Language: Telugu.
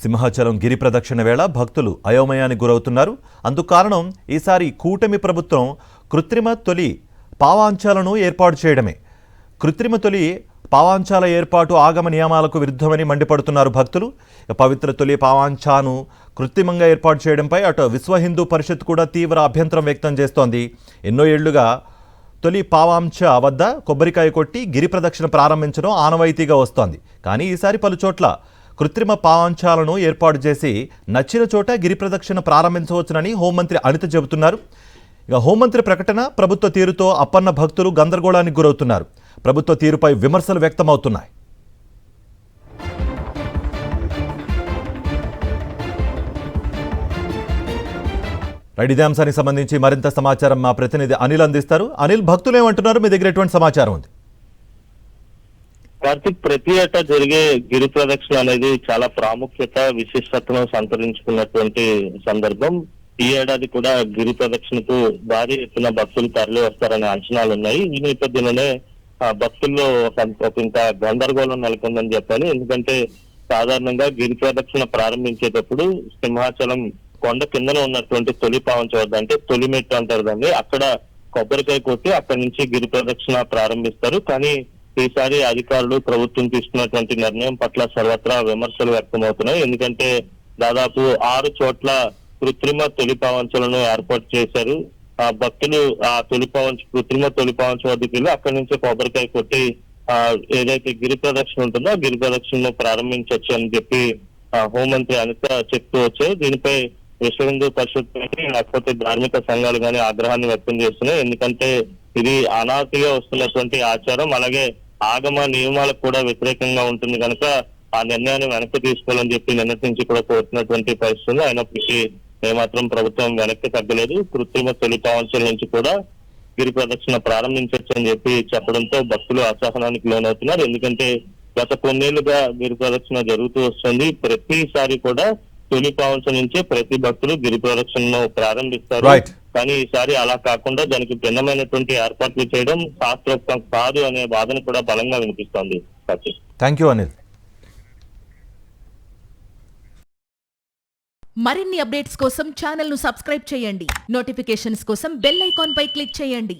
సింహాచలం గిరి ప్రదక్షిణ వేళ భక్తులు అయోమయానికి గురవుతున్నారు. అందుకు కారణం ఈసారి కూటమి ప్రభుత్వం కృత్రిమ తొలి పావాంచాలను ఏర్పాటు చేయడమే. కృత్రిమ తొలి పావాంచాల ఏర్పాటు ఆగమ నియమాలకు విరుద్ధమని మండిపడుతున్నారు భక్తులు. పవిత్ర తొలి పావాంచాను కృత్రిమంగా ఏర్పాటు చేయడంపై అటు విశ్వ హిందూ పరిషత్ కూడా తీవ్ర అభ్యంతరం వ్యక్తం చేస్తోంది. ఎన్నో ఏళ్లుగా తొలి పావాంచ వద్ద కొబ్బరికాయ కొట్టి గిరి ప్రదక్షిణ ప్రారంభించడం ఆనవాయితీగా వస్తోంది. కానీ ఈసారి పలు చోట్ల కృత్రిమ పావాంచాలను ఏర్పాటు చేసి నచ్చిన చోట గిరి ప్రదక్షిణ ప్రారంభించవచ్చునని హోంమంత్రి అనిత చెబుతున్నారు. ఇక హోంమంత్రి ప్రకటన, ప్రభుత్వ తీరుతో అప్పన్న భక్తులు గందరగోళానికి గురవుతున్నారు. ప్రభుత్వ తీరుపై విమర్శలు వ్యక్తమవుతున్నాయి. ఇదే అంశానికి సంబంధించి మరింత సమాచారం మా ప్రతినిధి అనిల్ అందిస్తారు. అనిల్, భక్తులు ఏమంటున్నారు? మీ దగ్గర ఎటువంటి సమాచారం ఉంది? కార్తిక్, ప్రతి ఏటా జరిగే గిరి ప్రదక్షిణ అనేది చాలా ప్రాముఖ్యత, విశిష్టతను సంతరించుకున్నటువంటి సందర్భం. ఈ ఏడాది కూడా గిరి ప్రదక్షిణకు భారీ ఎత్తున భక్తులు తరలి వస్తారనే అంచనాలు ఉన్నాయి. ఈ నేపథ్యంలోనే భక్తుల్లో ఒక ఇంత గందరగోళం నెలకొందని చెప్పాలి. ఎందుకంటే సాధారణంగా గిరి ప్రదక్షిణ ప్రారంభించేటప్పుడు సింహాచలం కొండ కిందన ఉన్నటువంటి తొలి పావంచ వద్ద, అంటే తొలి మెట్టు అంటారు దాన్ని, అక్కడ కొబ్బరికాయ కొట్టి అక్కడి నుంచి గిరి ప్రదక్షిణ ప్రారంభిస్తారు. కానీ ఈసారి అధికారులు, ప్రభుత్వం తీసుకున్నటువంటి నిర్ణయం పట్ల సర్వత్రా విమర్శలు వ్యక్తమవుతున్నాయి. ఎందుకంటే దాదాపు 6 చోట్ల కృత్రిమ తొలి పావంచలను ఏర్పాటు చేశారు. ఆ భక్తులు ఆ కృత్రిమ తొలి పావంచ వద్దకు వెళ్ళి అక్కడి నుంచి కొబ్బరికాయ కొట్టి ఏదైతే గిరి ప్రదక్షిణ ఉంటుందో ఆ గిరి ప్రదక్షిణను ప్రారంభించవచ్చు అని చెప్పి హోంమంత్రి అనిత చెప్తూ వచ్చారు. దీనిపై విశ్వ హిందూ పరిషత్ కానీ లేకపోతే ధార్మిక సంఘాలు కానీ ఆగ్రహాన్ని వ్యక్తం చేస్తున్నాయి. ఎందుకంటే ఇది అనాదిగా వస్తున్నటువంటి ఆచారం, అలాగే ఆగమ నియమాలకు కూడా వ్యతిరేకంగా ఉంటుంది కనుక ఆ నిర్ణయాన్ని వెనక్కి తీసుకోవాలని చెప్పి నిన్నటి నుంచి కూడా కోరుతున్నటువంటి పరిస్థితులు. అయినప్పటికీ ఏమాత్రం ప్రభుత్వం వెనక్కి తగ్గలేదు. కృత్రిమ తొలి పావంచల నుంచి కూడా గిరి ప్రదక్షిణ ప్రారంభించవచ్చు అని చెప్పి చెప్పడంతో భక్తులు అసహనానికి లోనవుతున్నారు. ఎందుకంటే గత కొన్నేళ్లుగా గిరి ప్రదక్షిణ జరుగుతూ వస్తుంది. ప్రతిసారి కూడా తొలి పావంచ నుంచే ప్రతి భక్తులు గిరి ప్రదక్షిణను ప్రారంభిస్తారు. కానీ ఈసారి అలా కాకుండా దానికి భిన్నమైనటువంటి ఏర్పాట్లు చేయడం శాస్త్రోక్తం కాదు అనే వాదన కూడా బలంగా వినిపిస్తోంది. Thank you Anil. మరిన్ని అప్డేట్స్ కోసం ఛానల్ ను సబ్స్క్రైబ్ చేయండి. నోటిఫికేషన్స్ కోసం బెల్ ఐకాన్ పై క్లిక్ చేయండి.